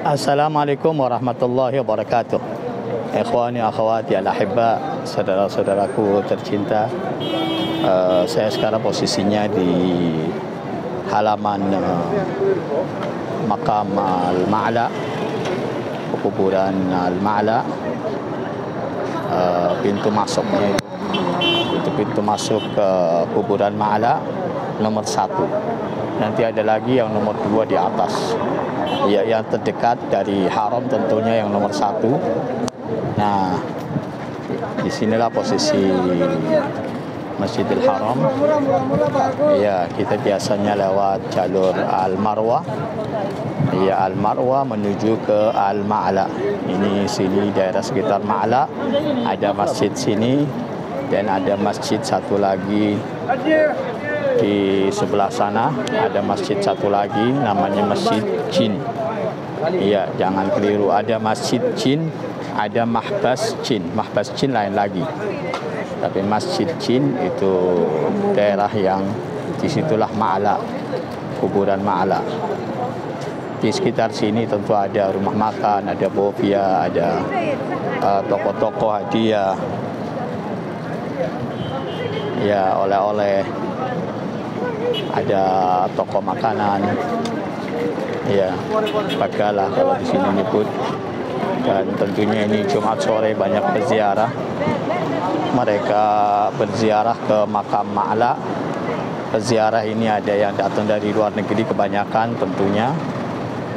Assalamualaikum warahmatullahi wabarakatuh. Ikhwani akhwati al-ahibba, saudara-saudaraku tercinta. Saya sekarang posisinya di halaman makam Al-Ma'la, kuburan Al-Ma'la. Pintu masuknya itu pintu masuk ke kuburan Ma'la nomor 1. Nanti ada lagi yang nomor 2 di atas. Ya, yang terdekat dari haram tentunya yang nomor 1. Nah, disinilah posisi Masjidil Haram. Ya, kita biasanya lewat jalur Al-Marwah. Ya, Al-Marwah menuju ke Al-Ma'la. Ini sini daerah sekitar Ma'la. Ada masjid sini dan ada masjid satu lagi di sebelah sana. Ada masjid satu lagi namanya Masjid Jin. Iya, jangan keliru. Ada Masjid Jin, ada Mahbas Jin. Mahbas Jin lain lagi. Tapi Masjid Jin itu daerah yang disitulah Ma'la, kuburan Ma'la. Di sekitar sini tentu ada rumah makan, ada bovia, ada toko-toko hadiah, ya oleh-oleh, ada toko makanan, ya bagalah kalau di sini nyebut. Dan tentunya ini Jumat sore banyak berziarah. Mereka berziarah ke makam Ma'la. Berziarah ini ada yang datang dari luar negeri kebanyakan tentunya.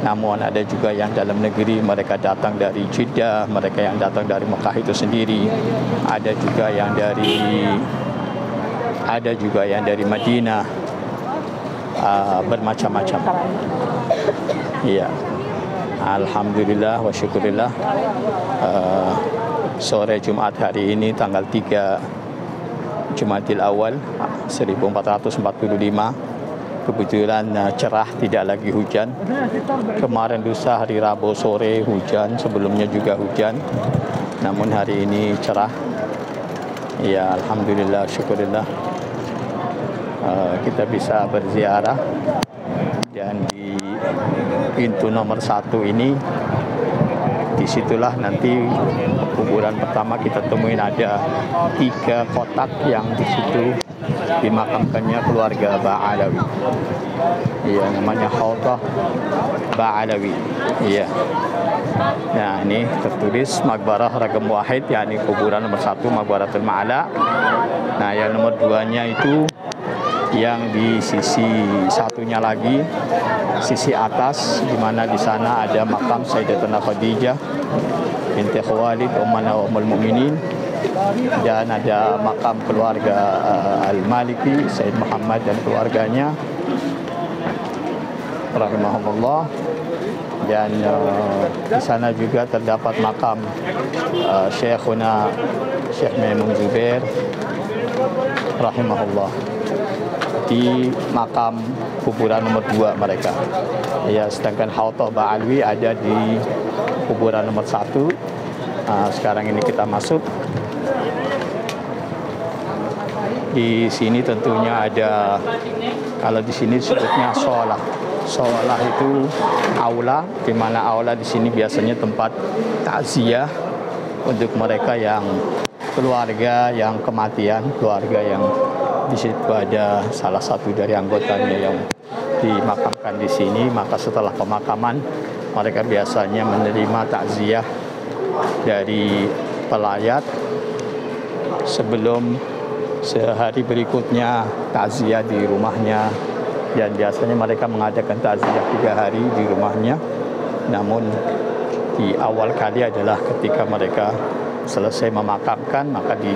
Namun ada juga yang dalam negeri, mereka datang dari Jeddah, mereka yang datang dari Mekah itu sendiri. Ada juga yang dari Madinah. Bermacam-macam. Iya. Alhamdulillah wa syukurillah. Sore Jumat hari ini tanggal 3 Jumadil Awal 1445. Kebetulan cerah, tidak lagi hujan. Kemarin lusa hari Rabu sore hujan, sebelumnya juga hujan. Namun hari ini cerah. Ya, alhamdulillah, syukurillah. Kita bisa berziarah. Dan di pintu nomor 1 ini, disitulah nanti kuburan pertama kita temuin. Ada 3 kotak yang di situ dimakamkannya keluarga Ba'alawi. Iya, namanya Hautah Ba'alawi. Iya. Nah, ini tertulis Maqbarah Raqam Wahid, yakni kuburan nomor 1 Maqbaratul Ma'la. Nah, yang nomor 2-nya itu yang di sisi satunya lagi, sisi atas, di mana di sana ada makam Sayyidatuna Khadijah binti Khuwailid ummul mukminin, dan ada makam keluarga Al-Maliki, Sayyid Muhammad dan keluarganya rahimahumullah. Dan di sana juga terdapat makam Syekhuna Syekh Maimun Zubair rahimahullah di makam kuburan nomor 2 mereka. Ya, sedangkan Hautah Ba'alawi ada di kuburan nomor 1. Sekarang ini kita masuk. Di sini tentunya ada, kalau di sini sebutnya sholah. Sholah itu aula, di mana aula di sini biasanya tempat takziah untuk mereka yang keluarga yang kematian, keluarga yang di situ ada salah satu dari anggotanya yang dimakamkan di sini. Maka setelah pemakaman, mereka biasanya menerima takziah dari pelayat sebelum sehari berikutnya takziah di rumahnya. Dan biasanya mereka mengadakan takziah 3 hari di rumahnya. Namun di awal kali adalah ketika mereka selesai memakamkan, maka di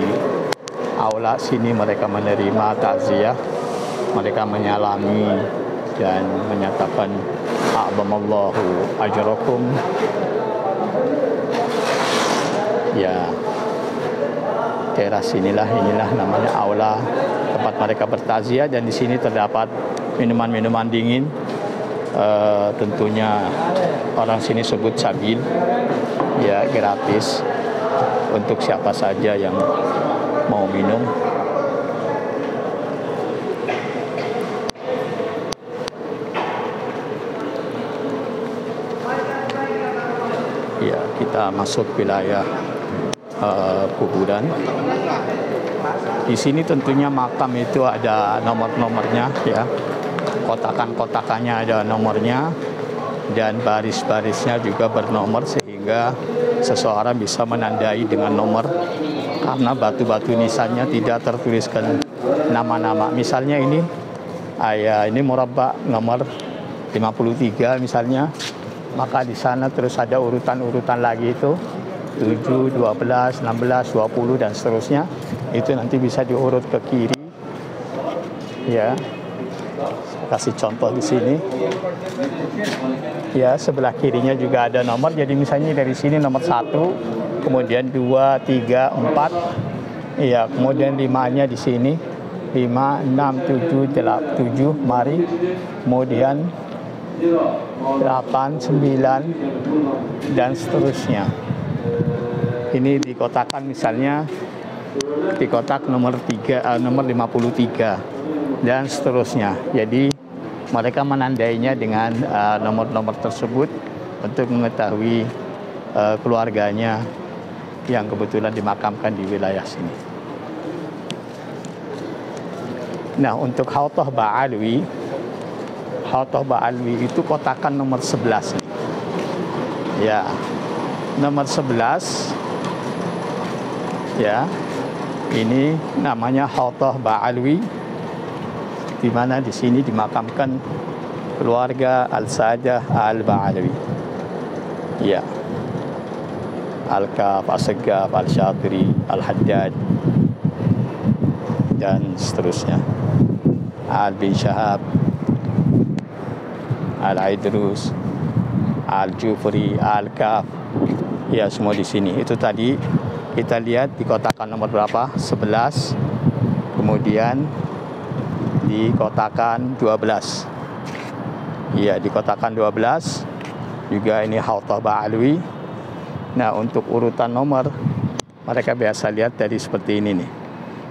aula sini mereka menerima takziah. Mereka menyalami dan menyatakan a'zamallahu ajrakum. Ya, teras inilah namanya aula tempat mereka bertakziah. Dan di sini terdapat minuman-minuman dingin. Tentunya orang sini sebut sabil, ya, gratis untuk siapa saja yang mau minum. kita masuk wilayah kuburan. Di sini tentunya makam itu ada nomor-nomornya ya. Kotakan-kotakannya ada nomornya dan baris-barisnya juga bernomor sehingga seseorang bisa menandai dengan nomor karena batu-batu nisannya tidak tertuliskan nama-nama. Misalnya ini ini murabba nomor 53 misalnya, maka di sana terus ada urutan-urutan lagi itu 7, 12, 16, 20 dan seterusnya. Itu nanti bisa diurut ke kiri. Ya. Kasih contoh di sini. Ya, sebelah kirinya juga ada nomor. Jadi misalnya dari sini nomor 1, kemudian 2, 3, 4. Ya, kemudian 5-nya di sini. 5, 6, 7, 7, mari. Kemudian 8, 9 dan seterusnya. Ini dikotakan misalnya di kotak nomor 3, nomor 53 dan seterusnya. Jadi mereka menandainya dengan nomor-nomor tersebut untuk mengetahui keluarganya yang kebetulan dimakamkan di wilayah sini. Nah, untuk Hautah Ba'alwi itu kotakan nomor 11. Ya, nomor 11. Ya, ini namanya Hautah Ba'alwi, di mana di sini dimakamkan keluarga Al-Sadah Al-Ba'alwi. Ya, Al-Kaf, As-Saggaf, Al-Syatiri, Al-Haddad dan seterusnya. Al-Bin Syahab, Al-Aidrus, Al-Jufri, Al-Kaf. Ya, semua di sini. Itu tadi kita lihat di kotakan nomor berapa? 11. Kemudian di kotakan 12. Iya, di kotakan 12 juga ini Hautah Ba'alwi. Nah, untuk urutan nomor mereka biasa lihat dari seperti ini nih.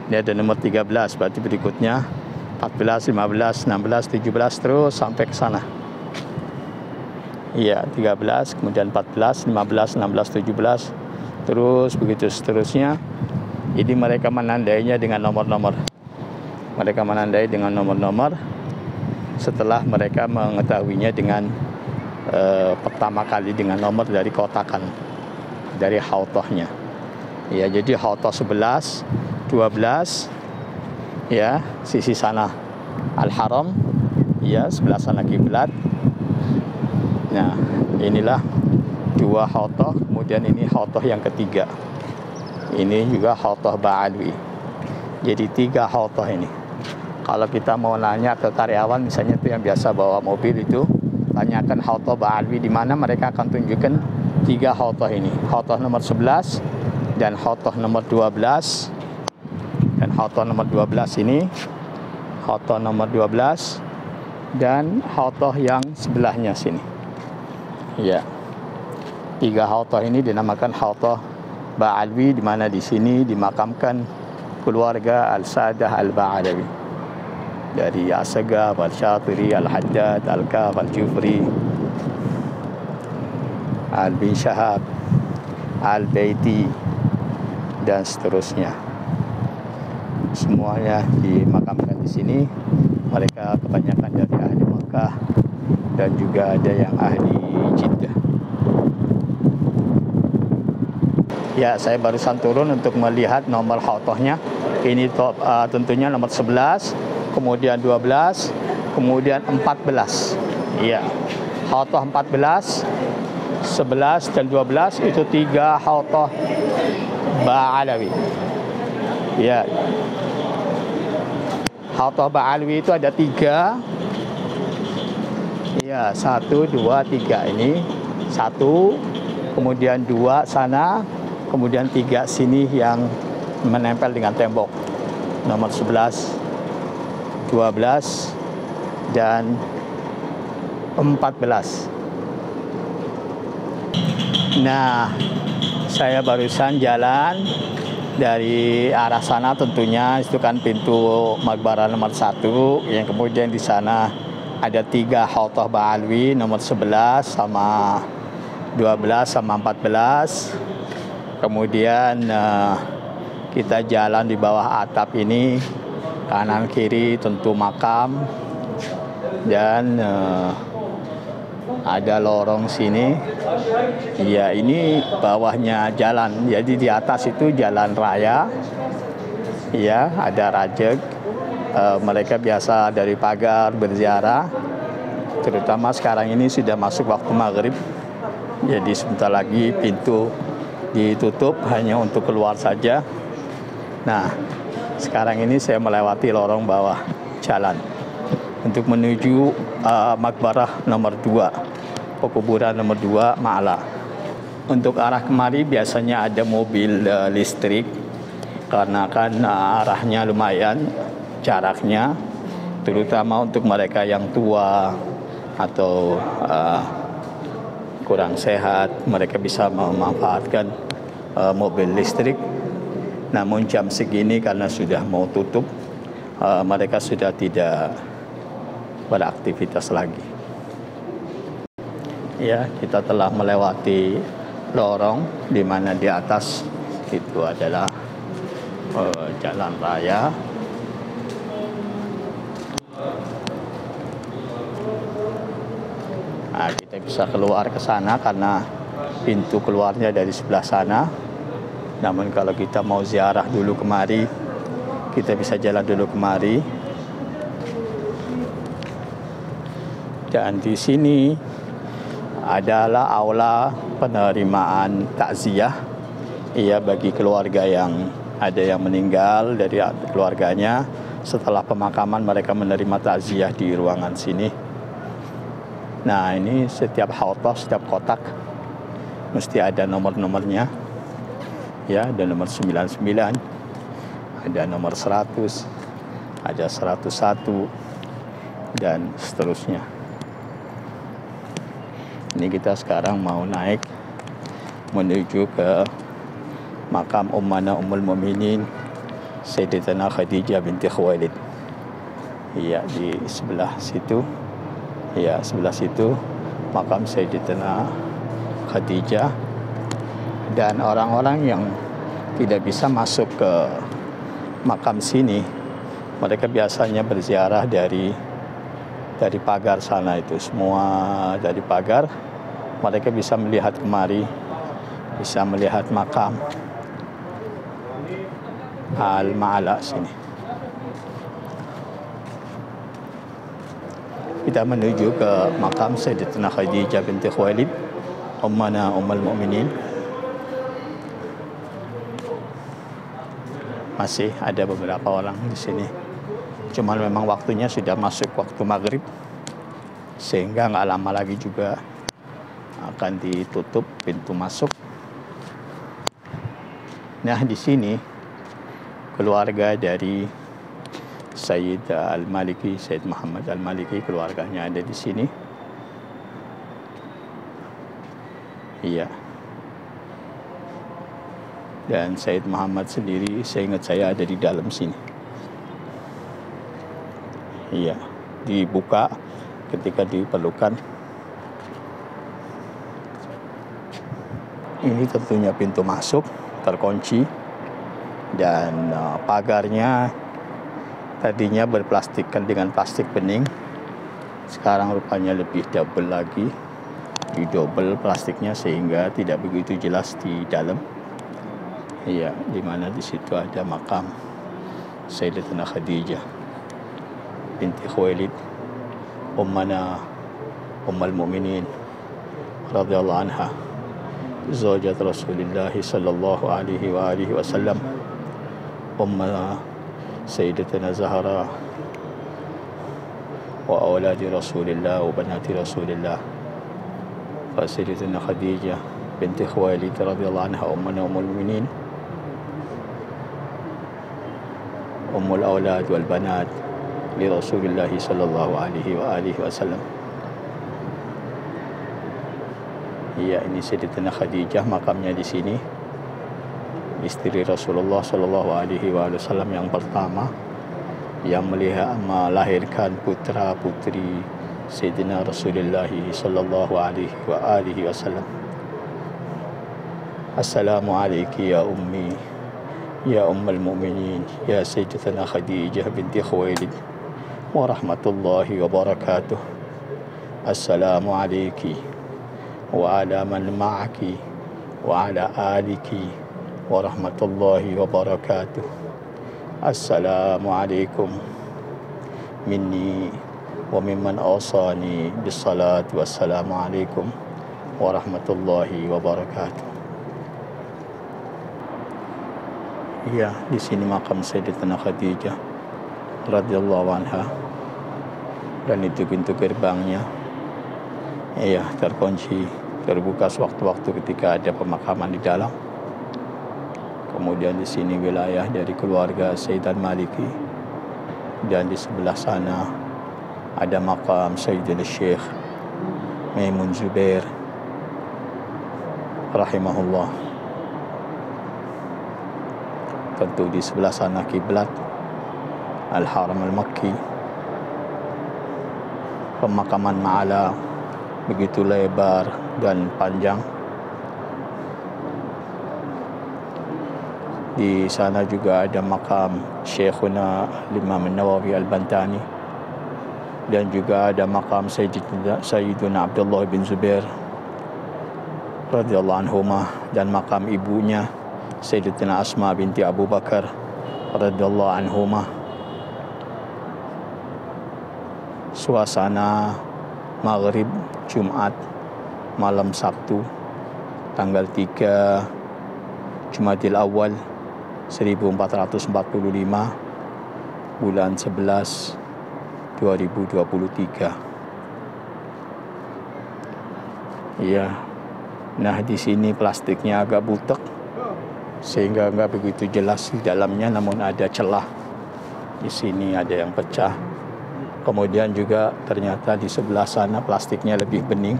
Ini ada nomor 13, berarti berikutnya 14, 15, 16, 17 terus sampai ke sana. Iya, 13, kemudian 14, 15, 16, 17 terus begitu seterusnya. Jadi mereka menandainya dengan nomor-nomor. Mereka menandai dengan nomor-nomor setelah mereka mengetahuinya dengan pertama kali dengan nomor dari kotakan dari hautahnya. Ya, jadi hautah 11, 12 ya, sisi sana Al-Haram, ya, sebelah sana kiblat. Nah, inilah dua hautah, kemudian ini hautah yang ketiga. Ini juga Hautah Ba'alwi. Jadi 3 hautah ini. Kalau kita mau nanya ke karyawan misalnya itu yang biasa bawa mobil itu, tanyakan Hautah Ba'alwi di mana, mereka akan tunjukkan 3 hautah ini. Hautah nomor 11 dan hautah nomor 12. Dan hautah nomor 12 ini, hautah nomor 12 dan hautah yang sebelahnya sini. Ya. 3 hautah ini dinamakan Hautah Ba'alwi, di mana di sini dimakamkan keluarga Al-Sadah Al-Ba'alwi. Dari As-Saggaf, Al-Syatiri, Al-Haddad, Al-Kaf, Al-Jufri, Al-Bin Syahab, Al-Baiti dan seterusnya. Semuanya dimakamkan di sini. Mereka kebanyakan dari ahli Makkah dan juga ada yang ahli Jeddah. Ya, saya barusan turun untuk melihat nomor hautahnya. Ini tentunya nomor 11, kemudian 12, kemudian 14. Iya. Hautah 14, 11 dan 12 itu 3 hautah Ba'alwi. Ya. Hautah Ba'alwi itu ada 3. Ya, 1, 2, 3 ini. 1, kemudian 2 sana, kemudian 3 sini yang menempel dengan tembok. Nomor 11, 12 dan 14. Nah, saya barusan jalan dari arah sana, tentunya itu kan pintu Maqbarah nomor 1, yang kemudian di sana ada 3 Hautah Ba'alwi, nomor 11 sama 12 sama 14. Kemudian kita jalan di bawah atap ini, kanan kiri tentu makam, dan ada lorong sini. Ya, ini bawahnya jalan. Jadi di atas itu jalan raya. Ya, ada rajek. Mereka biasa dari pagar berziarah. Terutama sekarang ini sudah masuk waktu maghrib. Jadi sebentar lagi pintu ditutup hanya untuk keluar saja. Nah, sekarang ini saya melewati lorong bawah jalan untuk menuju Makbarah nomor 2, pekuburan nomor 2 Ma'la. Untuk arah kemari biasanya ada mobil listrik, karena kan arahnya lumayan jaraknya, terutama untuk mereka yang tua atau kurang sehat, mereka bisa memanfaatkan mobil listrik. Namun jam segini karena sudah mau tutup, mereka sudah tidak beraktivitas lagi. Ya, kita telah melewati lorong di mana di atas itu adalah jalan raya. Nah, kita bisa keluar ke sana karena pintu keluarnya dari sebelah sana. Namun kalau kita mau ziarah dulu kemari, kita bisa jalan dulu kemari. Dan di sini adalah aula penerimaan takziah. Iya, bagi keluarga yang ada yang meninggal dari keluarganya, setelah pemakaman mereka menerima takziah di ruangan sini. Nah, ini setiap hautah, setiap kotak mesti ada nomor-nomornya. Ya, ada nomor 99, ada nomor 100, ada 101, dan seterusnya. Ini kita sekarang mau naik menuju ke makam Ummana Ummul Mukminin Sayyidatina Khadijah binti Khuwailid. Iya, di sebelah situ. Ya, sebelah situ makam Sayyidatina Khadijah. Dan orang-orang yang tidak bisa masuk ke makam sini, mereka biasanya berziarah dari pagar sana itu. Semua dari pagar, mereka bisa melihat kemari, bisa melihat makam Al-Ma'la sini. Kita menuju ke makam Sayyidatina Khadijah binti Khuwailid, Ummana Ummul Mukminin. Masih ada beberapa orang di sini. Cuman memang waktunya sudah masuk waktu maghrib, sehingga nggak lama lagi juga akan ditutup pintu masuk. Nah, di sini keluarga dari Sayyid Al-Maliki, Sayyid Muhammad Al-Maliki, keluarganya ada di sini. Iya. Dan Sayyid Muhammad sendiri, saya ingat saya ada di dalam sini. Iya, dibuka ketika diperlukan. Ini tentunya pintu masuk terkunci, dan pagarnya tadinya berplastikkan dengan plastik bening. Sekarang rupanya lebih double lagi, didouble plastiknya sehingga tidak begitu jelas di dalam. Iya, di mana di situ ada makam Sayyidatina Khadijah binti Khuwailid, Ummana Ummul Mukminin radhiyallahu anha, zaujat Rasulullah sallallahu alaihi wa alihi wasallam, Ummana Sayyidatina Zahra wa auladi Rasulillah wa banati Rasulillah, fa Sayyidatina Khadijah binti Khuwailid radhiyallahu anha, Ummana Ummul Mukminin, Ummul Aulad wal Banat li Rasulillah sallallahu alaihi wa alihi wasallam. Iya, ini Sayyidatina Khadijah, makamnya di sini. Istri Rasulullah sallallahu alaihi wasallam yang pertama, yang melahirkan putra-putri Sayyidina Rasulullah sallallahu alaihi wasallam. Assalamu alayki ya ummi ya ummul mu'minin ya sayyidatuna Khadijah binti Khuwailid wa rahmatullahi wa barakatuh. Assalamu alayki wa ala man ma'aki wa ala aliki wa rahmatullahi wa barakatuh. Assalamu alaikum minni wa mimman awsani bis salati wassalamu alaikum wa rahmatullahi wa barakatuh. Ya, di sini makam Sayyidatuna Khadijah radhiyallahu anha, dan itu pintu gerbangnya. Ya, terkunci, terbuka sewaktu-waktu ketika ada pemakaman di dalam. Kemudian di sini wilayah dari keluarga Sayyidan Maliki, dan di sebelah sana ada makam Sayyidina Syekh Maimun Zubair rahimahullah. Tentu di sebelah sana kiblat Al-Haram Al-Makki. Pemakaman Ma'ala begitu lebar dan panjang. Di sana juga ada makam Syekhuna Imam Nawawi Al-Bantani, dan juga ada makam Sayyiduna Abdullah bin Zubair radhiyallahu anhuma, dan makam ibunya Sayyidatina Asma binti Abu Bakar radhiyallahu anhuma. Suasana Maghrib Jumat malam Sabtu tanggal 3 Jumadil Awal 1445 bulan 11 2023. Ya. Nah, di sini plastiknya agak butek sehingga enggak begitu jelas di dalamnya, namun ada celah. Di sini ada yang pecah. Kemudian juga ternyata di sebelah sana plastiknya lebih bening.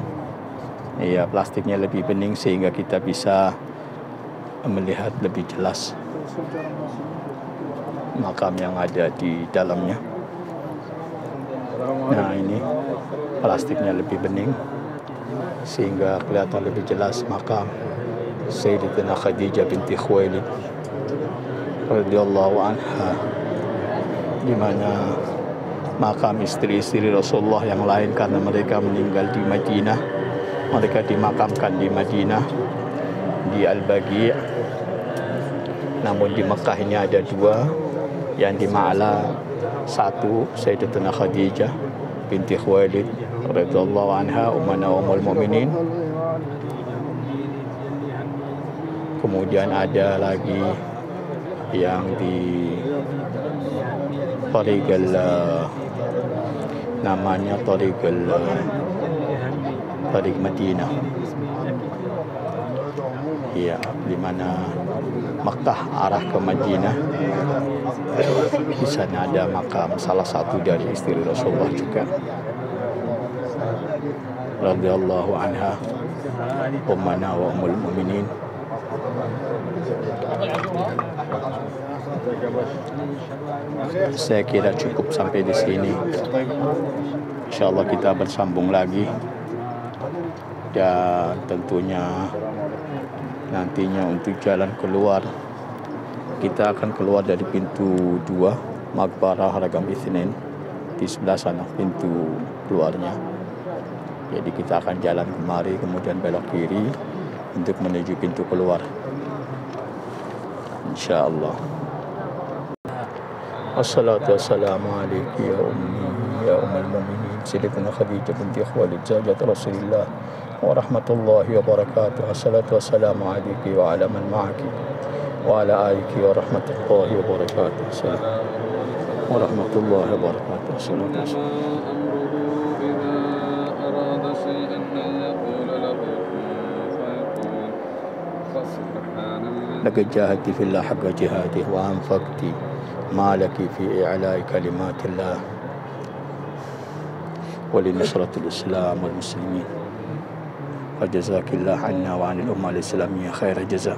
Iya, plastiknya lebih bening sehingga kita bisa melihat lebih jelas makam yang ada di dalamnya. Nah, ini plastiknya lebih bening sehingga kelihatan lebih jelas makam Sayyidatina Khadijah binti Khuwailid radhiyallahu anha, di mana makam istri-istri Rasulullah yang lain karena mereka meninggal di Madinah, mereka dimakamkan di Madinah di Al-Baqi'. Namun di Mekah ini ada dua, yang di Ma'la satu Sayyidatuna Khadijah binti Khuwailid radhiyallahu anha ummuna wa ummul mu'minin. Kemudian ada lagi yang di Tariqul, namanya Tariq Madinah. Ya, di mana Makkah arah ke Madinah. Di sana ada makam salah satu dari istri Rasulullah juga radhiyallahu anha ummuna wa ummul mu'minin. Saya kira cukup sampai di sini. Insyaallah kita bersambung lagi, dan tentunya nantinya untuk jalan keluar kita akan keluar dari pintu 2 Maqbarah Ragam Itsnain, di sebelah sana pintu keluarnya. Jadi kita akan jalan kemari kemudian belok kiri untuk menuju pintu keluar, insyaallah. Wassalatu wassalamu alayki ya ummi ya ummul mu'minin Sayyidatuna Khadijah binti Khuwailid zawjat Rasulillah wa rahmatullahi wa barakatuh. Assalatu wassalamu alayki wa ala man ma'aki wa ala aliki wa rahmatullahi wa barakatuh. Assalamu wa rahmatullahi wa barakatuh. Assalatu wassalamu. لقد جاهدت في الله حق جهاده وأنفقت مالك في إعلاء كلمات الله ولنصرة الإسلام والمسلمين، فجزاك الله عنا وعن الأمة الإسلامية خير جزاء،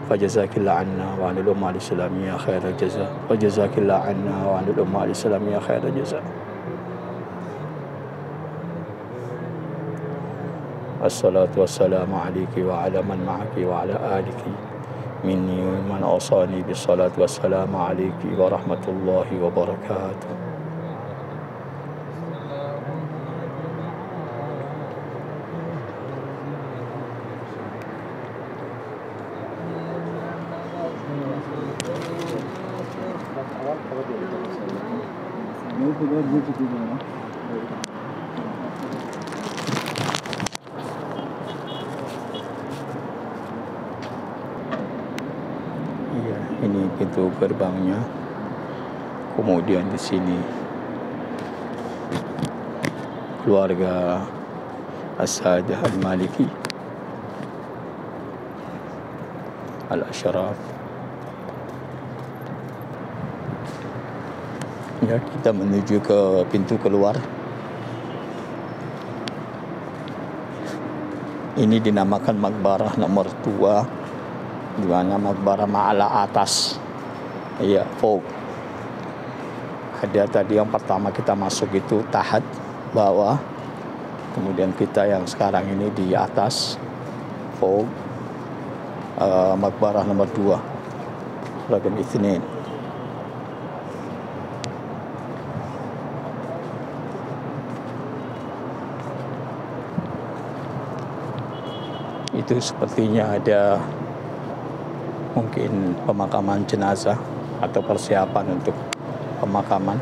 فجزاك الله عنا وعن الأمة الإسلامية خير جزاء، وجزاك الله عنا وعن الأمة الإسلامية خير جزاء. Assalatu wassalamu alaiki wa ala man ma'aki wa ala aliki minni man awsani bissalatu wassalamu alaiki wa rahmatullahi wa barakatuh. Iya, ini pintu gerbangnya. Kemudian di sini keluarga As-Sadah Al-Maliki Al-Ashraf. Ya, kita menuju ke pintu keluar. Ini dinamakan Maqbarah nomor 2, di mana Maqbarah Ma'ala atas. Iya, fawq. Ada tadi yang pertama kita masuk itu tahat, bawah. Kemudian kita yang sekarang ini di atas, fawq. Maqbarah nomor 2, Raqam Itsnain. Itu sepertinya ada mungkin pemakaman jenazah atau persiapan untuk pemakaman.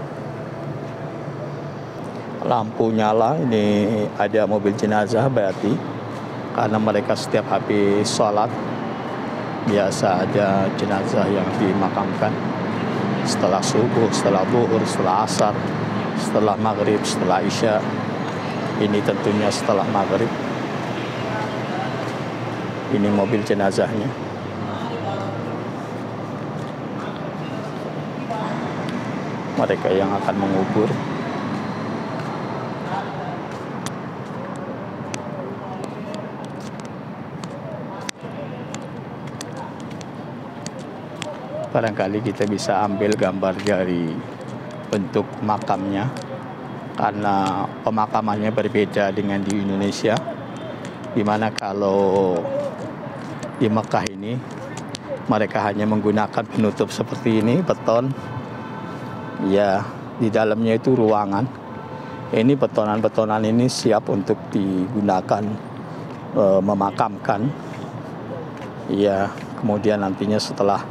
Lampu nyala, ini ada mobil jenazah berarti, karena mereka setiap habis sholat biasa ada jenazah yang dimakamkan setelah subuh, setelah zuhur, setelah asar, setelah maghrib, setelah isya. Ini tentunya setelah maghrib. Ini mobil jenazahnya. Mereka yang akan mengubur. Barangkali kita bisa ambil gambar dari bentuk makamnya, karena pemakamannya berbeda dengan di Indonesia, di mana kalau di Mekah ini mereka hanya menggunakan penutup seperti ini, beton. Ya, di dalamnya itu ruangan. Ini betonan-betonan ini siap untuk digunakan memakamkan. Ya, kemudian nantinya setelah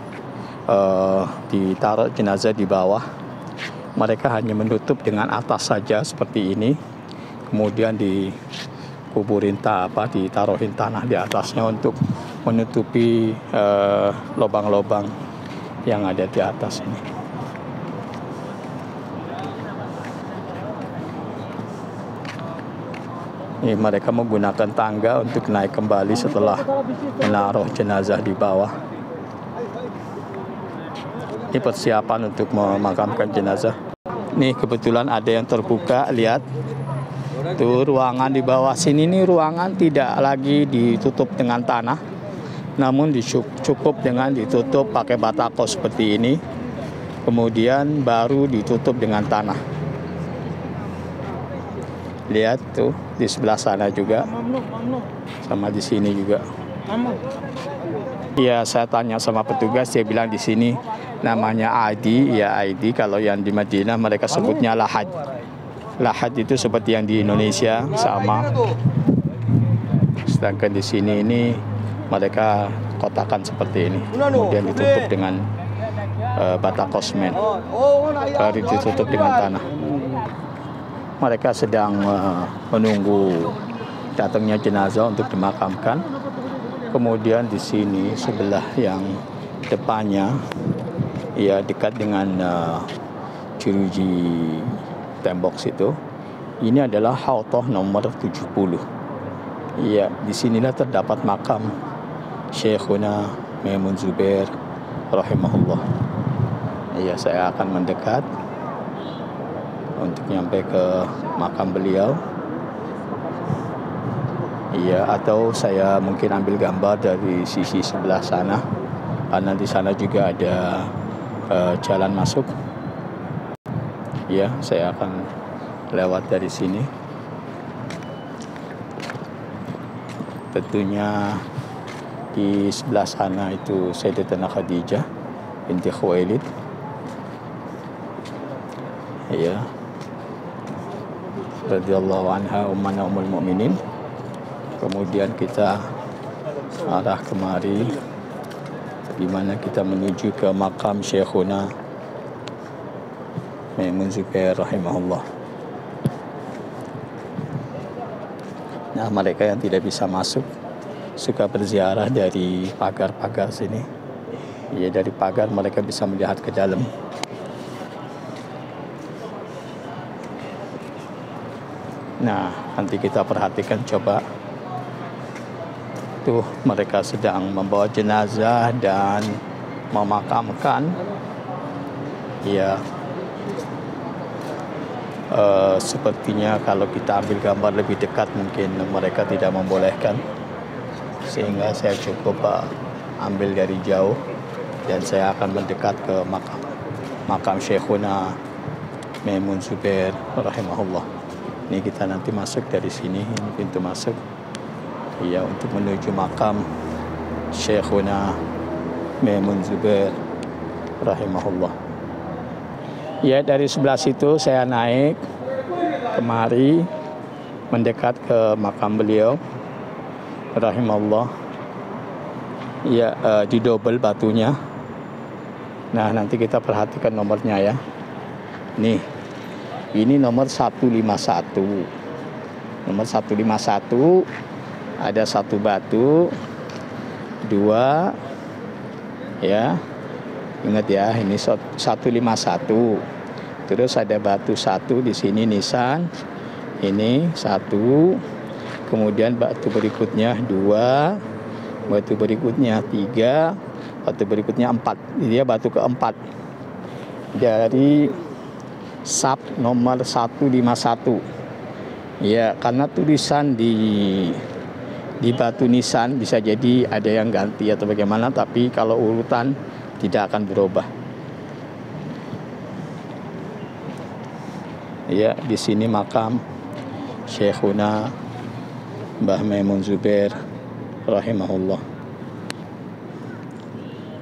ditaruh jenazah di bawah, mereka hanya menutup dengan atas saja seperti ini. Kemudian dikuburin ditaruhin tanah di atasnya untuk menutupi lubang-lubang yang ada di atas ini. Ini mereka menggunakan tangga untuk naik kembali setelah menaruh jenazah di bawah. Ini persiapan untuk memakamkan jenazah. Nih kebetulan ada yang terbuka, lihat. Tuh ruangan di bawah sini, nih ruangan tidak lagi ditutup dengan tanah, namun cukup dengan ditutup pakai batakos seperti ini. Kemudian baru ditutup dengan tanah. Lihat tuh di sebelah sana juga, sama di sini juga. Iya, saya tanya sama petugas, dia bilang di sini namanya ID, ya ID. Kalau yang di Madinah mereka sebutnya lahad. Lahad itu seperti yang di Indonesia sama. Sedangkan di sini ini mereka kotakan seperti ini, kemudian ditutup dengan batakos semen, baru ditutup dengan tanah. Mereka sedang menunggu datangnya jenazah untuk dimakamkan. Kemudian di sini sebelah yang depannya, ya dekat dengan jeruji tembok situ, ini adalah Hautah nomor 70. Ya, disinilah terdapat makam Syekhuna Maimun Zubair rahimahullah. Ya, saya akan mendekat untuk nyampe ke makam beliau. Iya, atau saya mungkin ambil gambar dari sisi sebelah sana, karena di sana juga ada jalan masuk. Iya, saya akan lewat dari sini. tentunya di sebelah sana itu Sayyidatina Khadijah binti Khuwailid, ya, radhiyallahu anha, ummana ummul mukminin. Kemudian kita arah kemari, di mana kita menuju ke makam Syekhuna Maimun Zubair rahimahullah. Nah, mereka yang tidak bisa masuk suka berziarah dari pagar-pagar sini. Ya, dari pagar mereka bisa melihat ke dalam. Nah, nanti kita perhatikan coba. Tuh, mereka sedang membawa jenazah dan memakamkan. Ya, sepertinya kalau kita ambil gambar lebih dekat mungkin mereka tidak membolehkan, sehingga saya cukup ambil dari jauh dan saya akan mendekat ke makam Syekhuna Maimun Zubair rahimahullah. Ini kita nanti masuk dari sini, ini pintu masuk, ya, untuk menuju makam Syekhuna Maimun Zubair rahimahullah. Ya, dari sebelah situ saya naik kemari mendekat ke makam beliau rahimahullah. Ya, didobel batunya. Nah, nanti kita perhatikan nomornya ya. Nih, ini nomor 151. Nomor 151 ada satu batu, dua, ya. Ingat ya, ini 151. Terus ada batu satu di sini nisan. Ini satu. Kemudian batu berikutnya dua, batu berikutnya tiga, batu berikutnya empat. Dia batu keempat dari sab nomor 151. Ya, karena tulisan di batu nisan bisa jadi ada yang ganti atau bagaimana, tapi kalau urutan tidak akan berubah. Ya, di sini makam Syekhuna Mbah Maimun Zubair rahimahullah.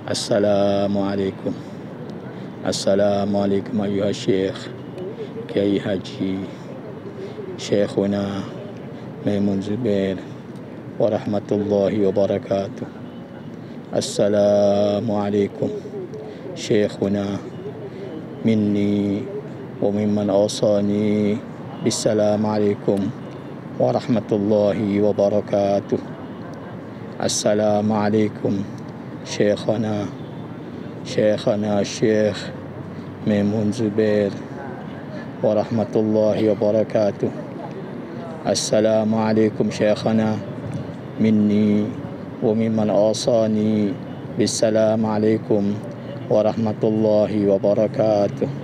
Assalamualaikum. Assalamualaikum ayuha Syekh Kiai Haji Syekhuna Maimun Zubair wa rahmatullahi wa barakatuh. Assalamualaikum Syekhuna minni wa mimman awsani Assalamualaikum warahmatullahi wabarakatuh. Assalamualaikum Syekhana Syekh Maimun Zubair warahmatullahi wabarakatuh. Assalamualaikum Syekhana minni wa mimman awsani Assalamualaikum warahmatullahi wabarakatuh.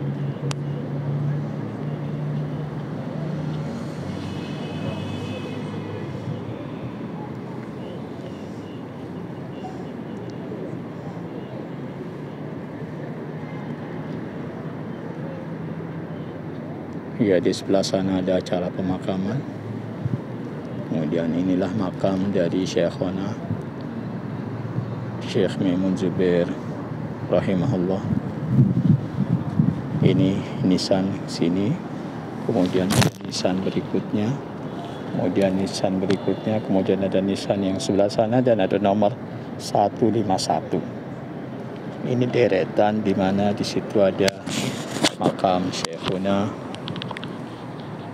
Ya, di sebelah sana ada acara pemakaman. Kemudian inilah makam dari Syekhona Syekh Maimun Zubair rahimahullah. Ini nisan sini, kemudian ada nisan berikutnya, kemudian nisan berikutnya, kemudian ada nisan yang sebelah sana dan ada nomor 151. Ini deretan di mana di situ ada makam Syekhuna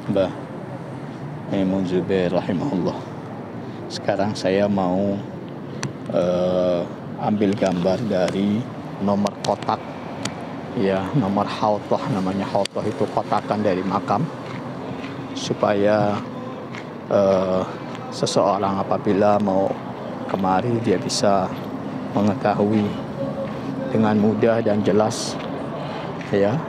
Mbah Maimun Zubair rahimahullah. Sekarang saya mau ambil gambar dari nomor kotak, ya, nomor hautoh, namanya hautoh itu kotakan dari makam, supaya seseorang apabila mau kemari dia bisa mengetahui dengan mudah dan jelas, ya.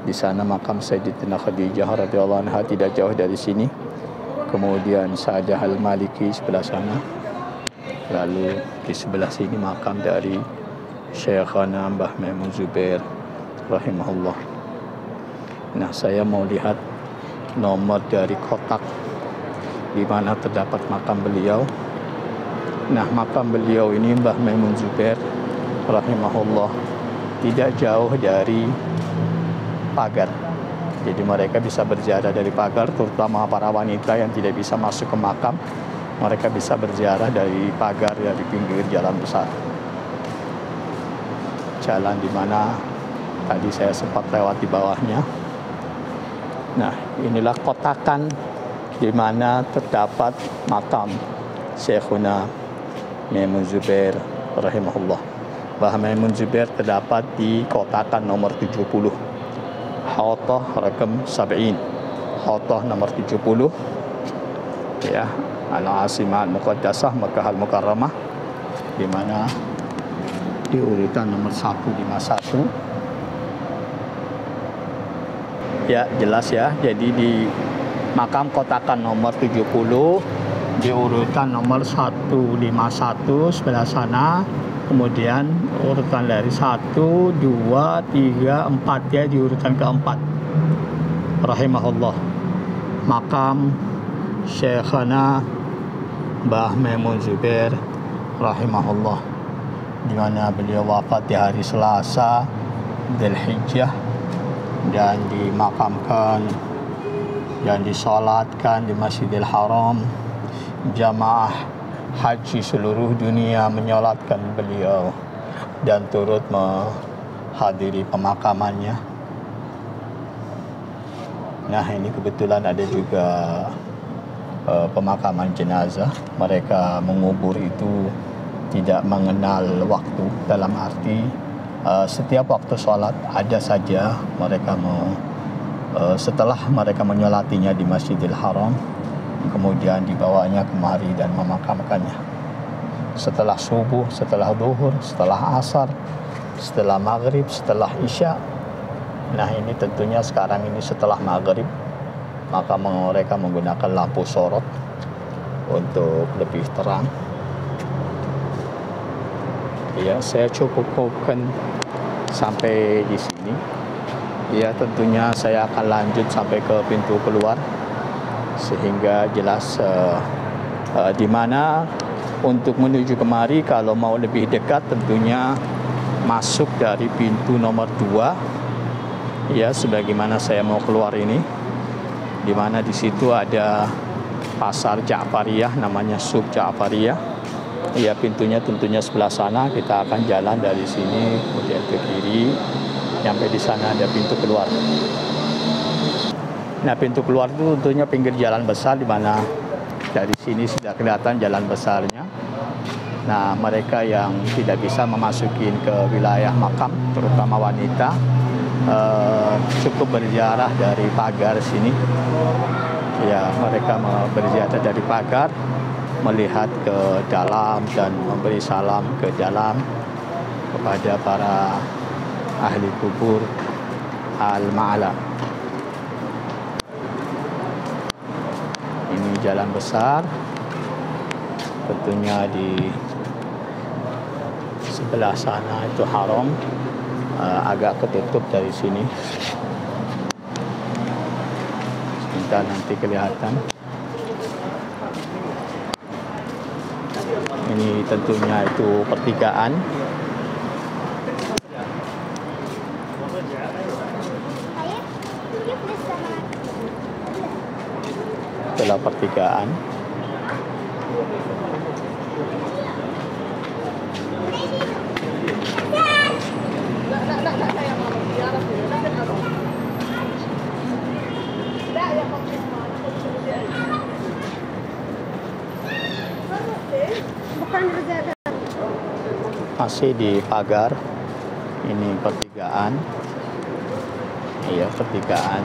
Di sana makam Sayyidatina Khadijah radhiyallahu anha tidak jauh dari sini. Kemudian Sa'dah Al-Maliki sebelah sana. Lalu di sebelah sini makam dari Syekhana Mbah Maimun Zubair rahimahullah. Nah, saya mau lihat nomor dari kotak di mana terdapat makam beliau. Nah, makam beliau ini Mbah Maimun Zubair rahimahullah tidak jauh dari pagar. Jadi mereka bisa berziarah dari pagar, terutama para wanita yang tidak bisa masuk ke makam. Mereka bisa berziarah dari pagar dari pinggir jalan besar. Jalan di mana tadi saya sempat lewat di bawahnya. Nah, inilah kotakan di mana terdapat makam Syekhuna Maimun Zubair rahimahullah. Mbah Maimun Zubair terdapat di kotakan nomor 70. Hautah rakam 70. Hautah nomor 70. Ya, Al-Asimah Al-Muqaddasah Makkah Al-Mukarramah, di mana di urutan nomor 151. Ya, jelas ya. Jadi di makam kotakan nomor 70 di urutan nomor 151 sebelah sana. Kemudian urutan dari 1, 2, 3, 4 ya, di urutan keempat. Rahimahullah. Makam Syekhana Mbah Maimun Zubair rahimahullah, di mana beliau wafat di hari Selasa Dzulhijjah dan dimakamkan dan disolatkan di Masjidil Haram. Jamaah haji seluruh dunia menyolatkan beliau dan turut menghadiri pemakamannya. Nah, ini kebetulan ada juga pemakaman jenazah. Mereka mengubur itu tidak mengenal waktu, dalam arti setiap waktu sholat ada saja mereka setelah mereka menyolatinya di Masjidil Haram, kemudian dibawanya kemari dan memakamkannya. Setelah subuh, setelah duhur, setelah asar, setelah maghrib, setelah isya. Nah, ini tentunya sekarang ini setelah maghrib, maka mereka menggunakan lampu sorot untuk lebih terang. Ya, saya cukupkan sampai di sini. Ya, tentunya saya akan lanjut sampai ke pintu keluar sehingga jelas di mana untuk menuju kemari. Kalau mau lebih dekat tentunya masuk dari pintu nomor 2 ya, sebagaimana saya mau keluar ini, di mana di situ ada pasar Ja'fariyah, namanya Suk Ja'fariyah. Ya, pintunya tentunya sebelah sana. Kita akan jalan dari sini kemudian ke kiri, sampai di sana ada pintu keluar. Nah, pintu keluar itu tentunya pinggir jalan besar, di mana dari sini sudah kelihatan jalan besarnya. Nah, mereka yang tidak bisa memasuki ke wilayah makam, terutama wanita, cukup berziarah dari pagar sini. Ya, mereka berziarah dari pagar, melihat ke dalam dan memberi salam ke dalam kepada para ahli kubur al-ma'ala. Ini jalan besar, tentunya di sebelah sana itu haram, agak ketutup dari sini. Sebentar nanti kelihatan. Ini tentunya itu pertigaan. Itulah pertigaan. Masih di pagar. Ini pertigaan. Iya, pertigaan.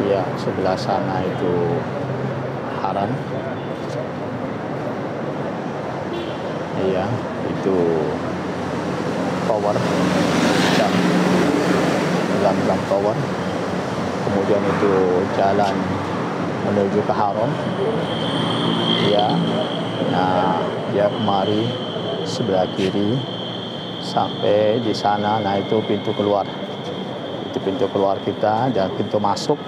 Ya, sebelah sana itu haram. Iya, itu tower, Zam-Zam Tower. Kemudian itu jalan menuju ke haram. Ya, nah, dia kemari sebelah kiri sampai di sana. Nah, itu pintu keluar. Itu pintu keluar kita dan pintu masuk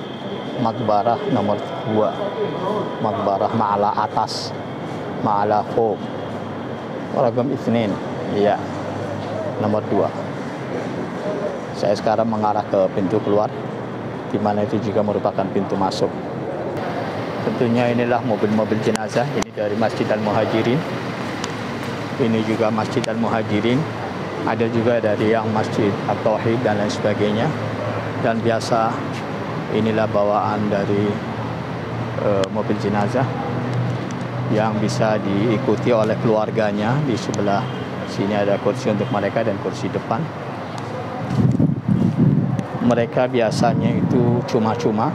Makbarah nomor 2, Makbarah Ma'ala atas, Ma'ala fawq, raqam 2, iya, nomor 2. Saya sekarang mengarah ke pintu keluar, di mana itu juga merupakan pintu masuk. Tentunya inilah mobil-mobil jenazah, ini dari Masjid Al-Muhajirin. Ini juga Masjid Al-Muhajirin. Ada juga dari yang Masjid At-Tauhid dan lain sebagainya. Dan biasa inilah bawaan dari mobil jenazah yang bisa diikuti oleh keluarganya. Di sebelah sini ada kursi untuk mereka dan kursi depan. Mereka biasanya itu cuma-cuma,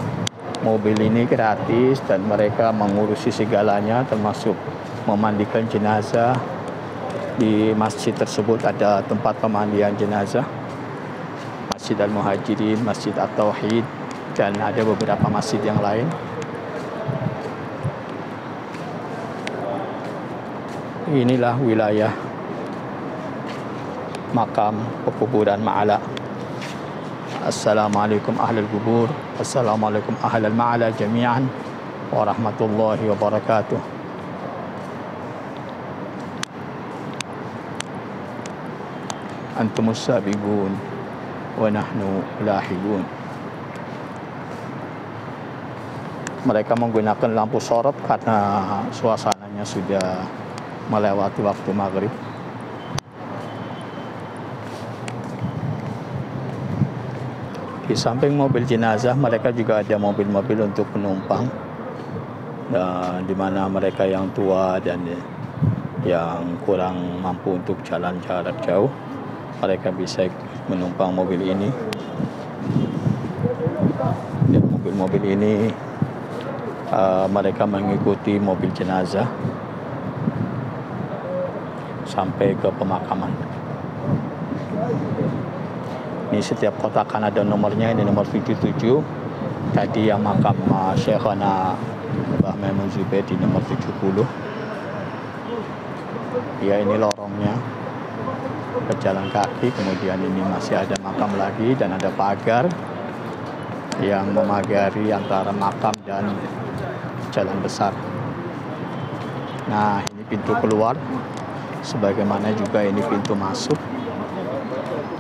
mobil ini gratis dan mereka mengurusi segalanya termasuk memandikan jenazah. Di masjid tersebut ada tempat pemandian jenazah, Masjid Al-Muhajirin, Masjid At-Tauhid, dan ada beberapa masjid yang lain. Inilah wilayah makam pekuburan Ma'ala. Assalamualaikum ahlul kubur, assalamualaikum ahlul Ma'ala jami'an, warahmatullahi wabarakatuh. Antumus sabiqun wa nahnu lahibun. Mereka menggunakan lampu sorot karena suasananya sudah melewati waktu maghrib. Di samping mobil jenazah, mereka juga ada mobil-mobil untuk penumpang, di mana mereka yang tua dan yang kurang mampu untuk jalan jarak jauh, mereka bisa menumpang mobil ini. Dan mobil-mobil ini mereka mengikuti mobil jenazah sampai ke pemakaman. Ini setiap kotak kan ada nomornya. Ini nomor 77. Tadi yang makam Syekhana Mbah Maimun Zubair di nomor 70. Ya, ini lorongnya, berjalan kaki. Kemudian ini masih ada makam lagi dan ada pagar yang memagari antara makam dan jalan besar. Nah, ini pintu keluar, sebagaimana juga ini pintu masuk.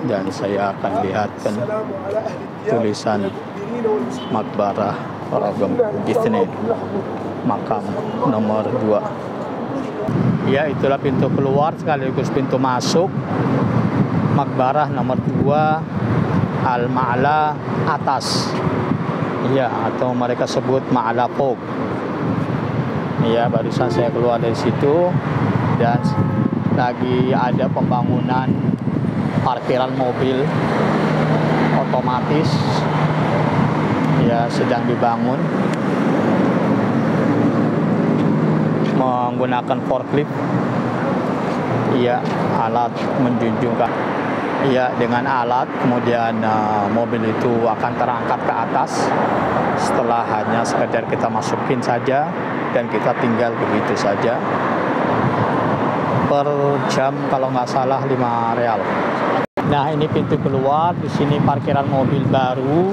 Dan saya akan lihatkan tulisan Makbarah raqam 2, makam nomor 2. Ya, itulah pintu keluar sekaligus pintu masuk Makbarah nomor 2 Al-Ma'la atas. Ya, atau mereka sebut Ma'la fawq. Ya, barusan saya keluar dari situ dan lagi ada pembangunan parkiran mobil otomatis, ya, sedang dibangun menggunakan forklift. Ya, alat menjunjung, ya, dengan alat, kemudian mobil itu akan terangkat ke atas setelah hanya sekedar kita masukin saja dan kita tinggal begitu saja. Per jam kalau nggak salah 5 real. Nah, ini pintu keluar, di sini parkiran mobil baru.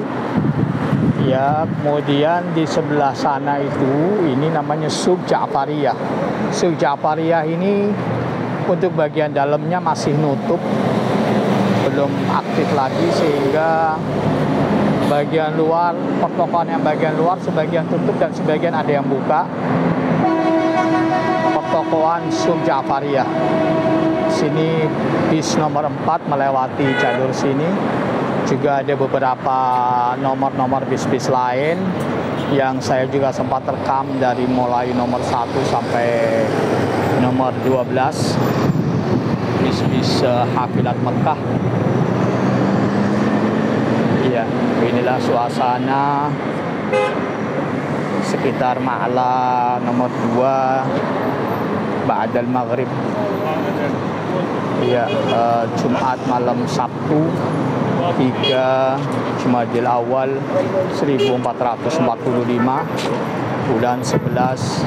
Ya, kemudian di sebelah sana itu, ini namanya Suq Ja'fariyah. Suq Ja'fariyah ini untuk bagian dalamnya masih nutup, belum aktif lagi, sehingga bagian luar, pertokoan yang bagian luar sebagian tutup dan sebagian ada yang buka. Pertokoan Suq Ja'fariyah. Sini bis nomor 4 melewati jalur sini. Juga ada beberapa nomor-nomor bis-bis lain yang saya juga sempat rekam dari mulai nomor 1 sampai nomor 12. Bis-bis Hafilat Mekah. Iya, inilah suasana sekitar Ma'la nomor 2 ba'dal maghrib. Iya, Jumat malam Sabtu 3 Jumadil Awal 1445 bulan 11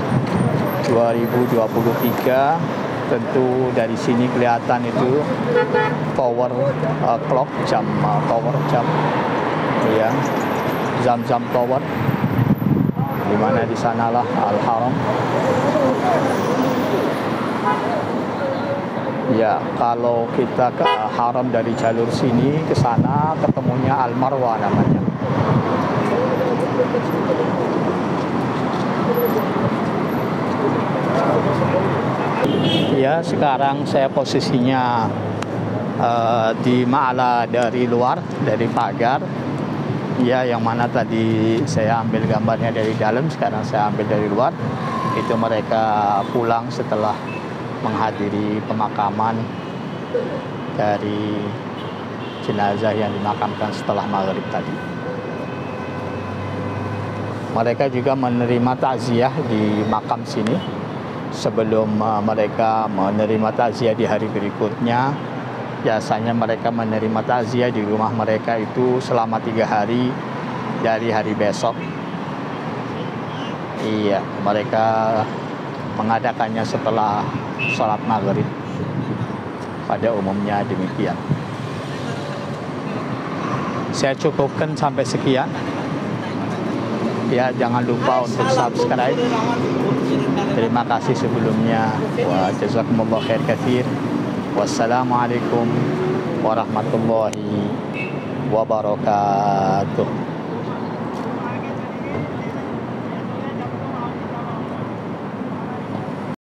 2023. Tentu dari sini kelihatan itu tower clock, jam tower jam, ya, Zam-Zam Tower. di mana di sanalah Al-Haram. Ya, kalau kita ke Haram dari jalur sini ke sana ketemunya Al-Marwah namanya. Ya, sekarang saya posisinya di Ma'la dari luar, dari pagar. Ya, yang mana tadi saya ambil gambarnya dari dalam, sekarang saya ambil dari luar. Itu mereka pulang setelah menghadiri pemakaman dari jenazah yang dimakamkan setelah maghrib tadi. Mereka juga menerima takziah di makam sini sebelum mereka menerima takziah di hari berikutnya. Biasanya mereka menerima takziah di rumah mereka itu selama 3 hari dari hari besok. Iya, mereka mengadakannya setelah sholat maghrib. Pada umumnya demikian. Saya cukupkan sampai sekian. Ya, jangan lupa untuk subscribe. Terima kasih sebelumnya. Wa jazakumullah khair katsir. Wassalamualaikum warahmatullahi wabarakatuh.